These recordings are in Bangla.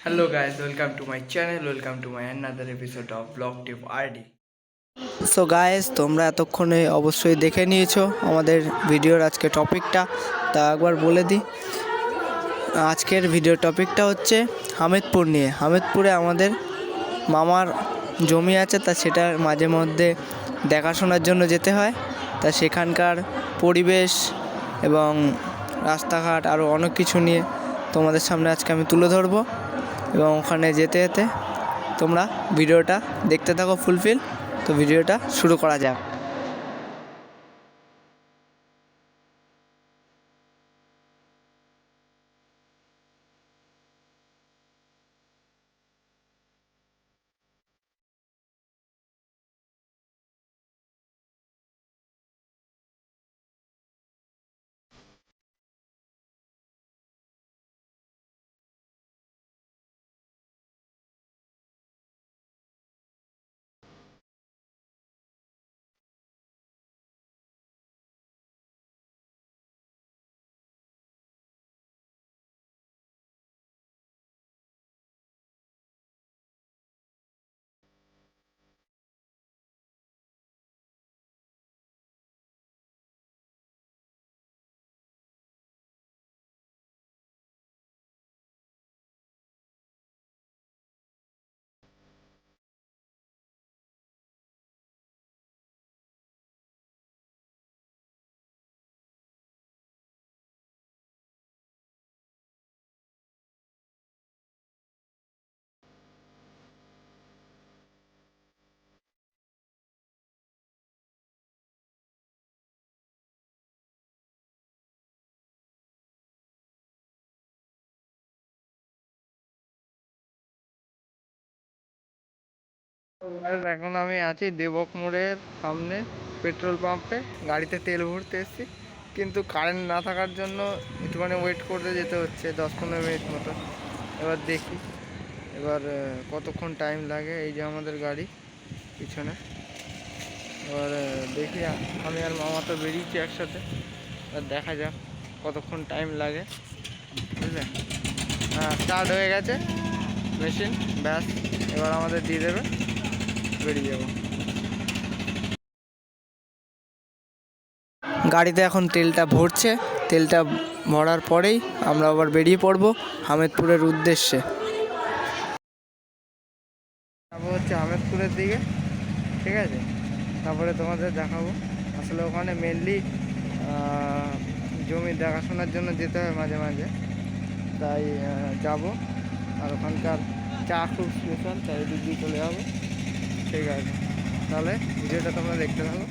Hello guys, welcome to my channel, welcome to my another episode of Vlog Tip RD. So guys, তোমরা এতক্ষণে অবশ্যই দেখে নিয়েছো আমাদের ভিডিওর আজকে টপিকটা। তা একবার বলে দিই, আজকের ভিডিও টপিকটা হচ্ছে হামিদপুর নিয়ে। হামিদপুরে আমাদের মামার জমি আছে, তা সেটা মাঝে মধ্যে দেখাশোনার জন্য যেতে হয়। তা সেখানকার পরিবেশ এবং রাস্তাঘাট আরও অনেক কিছু নিয়ে তোমাদের সামনে আজকে আমি তুলে ধরবো, এবং ওখানে যেতে যেতে তোমরা ভিডিওটা দেখতে থাকো ফুলফিল। তো ভিডিওটা শুরু করা যাক। এখন আমি আছি দেবক মোড়ের সামনে পেট্রোল পাম্পে, গাড়িতে তেল ভরতে এসেছি, কিন্তু কারেন্ট না থাকার জন্য একটুখানি ওয়েট করতে যেতে হচ্ছে 10-15 মিনিট মতো। এবার দেখি কতক্ষণ টাইম লাগে। এই যে আমাদের গাড়ি পিছনে, এবার দেখি। আমি আর মামা তো বেরিয়েছি একসাথে, এবার দেখা যাক কতক্ষণ টাইম লাগে, বুঝলে। হ্যাঁ, স্টার্ট হয়ে গেছে মেশিন, ব্যাস এবার আমাদের দিয়ে দেবে, বেরিয়ে যাবো। গাড়িতে এখন তেলটা ভরছে, তেলটা ভরার পরেই আমরা আবার বেরিয়ে পড়বো হামিদপুরের উদ্দেশ্যে। যাবো হচ্ছে আহমেদপুরের দিকে, ঠিক আছে। তারপরে তোমাদের দেখাবো। আসলে ওখানে মেনলি জমি দেখাশোনার জন্য যেতে হয় মাঝে মাঝে, তাই যাব। আর ওখানকার চা খুব স্পেশাল, তাই এদিক দিয়ে চলে যাবো, ঠিক আছে। তাহলে ভিডিওটা তোমরা দেখতে থাকো।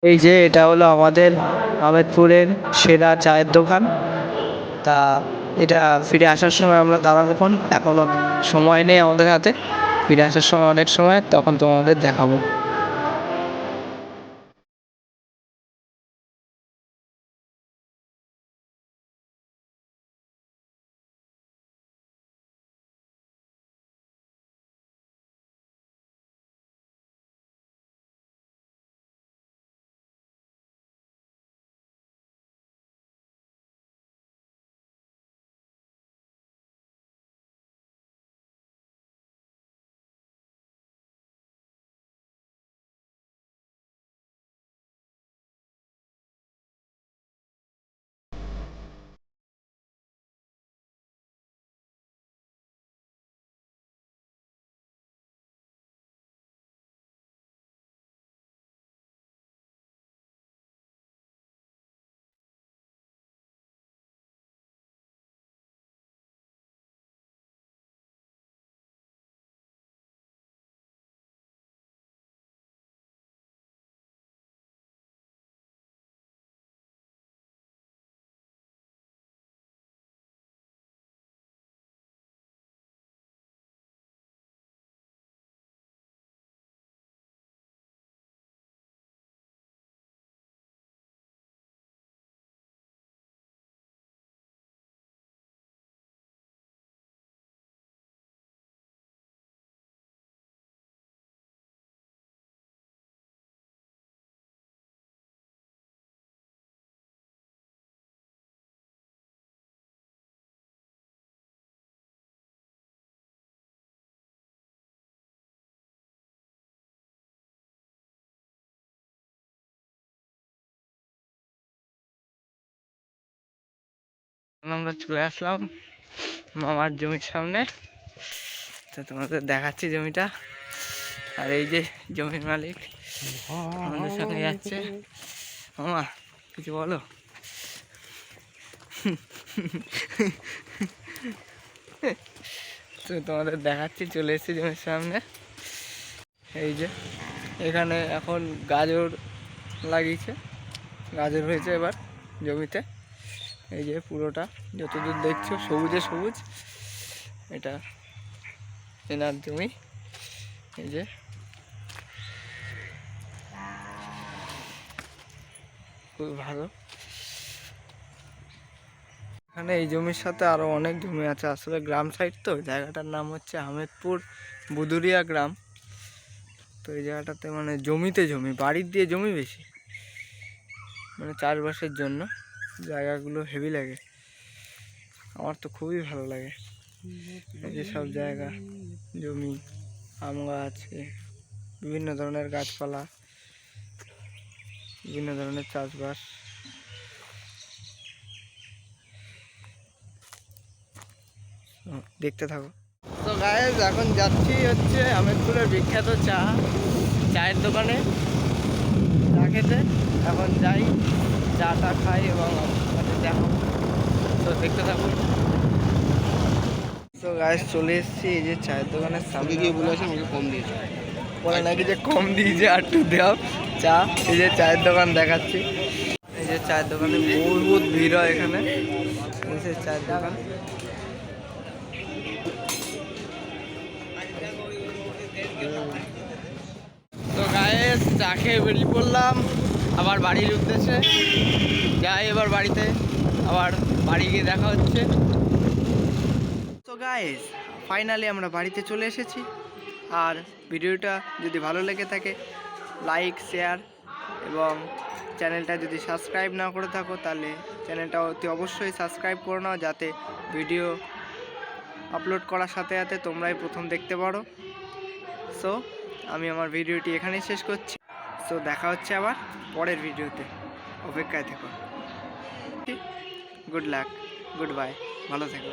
এই যে এটা হলো আমাদের আহমেদপুরের সেরা চায়ের দোকান। তা এটা ফিরে আসার সময় আমরা দাঁড়াবো, এখনো সময় নেই আমাদের হাতে, ফিরে আসার সময় অনেক সময়, তখন তোমাদের দেখাবো। আমরা চলে আসলাম মামার জমির সামনে। তো তোমাদের দেখাচ্ছি জমিটা। আর এই যে জমির মালিক আমাদের সঙ্গে যাচ্ছে। মামা কিছু বলো। তো তোমাদের দেখাচ্ছি, চলে এসেছি জমির সামনে। এই যে এখানে এখন গাজর লাগিয়েছে, গাজর হয়েছে এবার জমিতে। এই যে পুরোটা যতদূর দেখছো সবুজে সবুজ, এটা এনার জমি। এই যে খুব ভালো। এখানে এই জমির সাথে আরও অনেক জমি আছে, আসলে গ্রাম সাইড তো। জায়গাটার নাম হচ্ছে আহমেদপুর বুদুরিয়া গ্রাম। তো এই জায়গাটাতে মানে জমিতে জমি, বাড়ির দিয়ে জমি বেশি, মানে চাষবাসের জন্য জায়গাগুলো হেভি লাগে। আমার তো খুবই ভালো লাগে এই যে সব জায়গা, জমি, আম গাছ, বিভিন্ন ধরনের গাছপালা, বিভিন্ন ধরনের চাষবাস। দেখতে থাকো। তো গাইস এখন যাচ্ছি হচ্ছে আহমেদপুরের বিখ্যাত চায়ের দোকানে চা খেতে। এখন যাই, চাটা খাই এবং আপনাদের দেখো। তো দেখতে থাকুন। তো গাইস চলে এসেছি এই যে চায়ের দোকানের সামনে। গিয়ে বলেছে আমাকে কম দিয়েছে, বলে নাকি যে কম দিয়েছে আর একটু দাও চা। এই যে চায়ের দোকান দেখাচ্ছি, এই যে চায়ের দোকানে বহুত ভিড় হয় এখানে। এই যে চায়ের দোকান। তো গাইস চা খেয়ে বেরিয়ে পড়লাম আবার বাড়ির উদ্দেশ্যে। যাই এবার বাড়িতে, আবার বাড়ি গিয়ে দেখা হচ্ছে। তো গাইস ফাইনালি আমরা বাড়িতে চলে এসেছি। আর ভিডিওটা যদি ভালো লেগে থাকে লাইক, শেয়ার এবং চ্যানেলটা যদি সাবস্ক্রাইব না করে থাকো তাহলে চ্যানেলটা অতি অবশ্যই সাবস্ক্রাইব করে নাও, যাতে ভিডিও আপলোড করার সাথে সাথে তোমরাই প্রথম দেখতে পারো। সো আমি আমার ভিডিওটি এখানেই শেষ করছি। সো দেখা হচ্ছে আবার পরের ভিডিওতে, অপেক্ষায় থেকো। গুড লাক, গুড বাই, ভালো থেকো।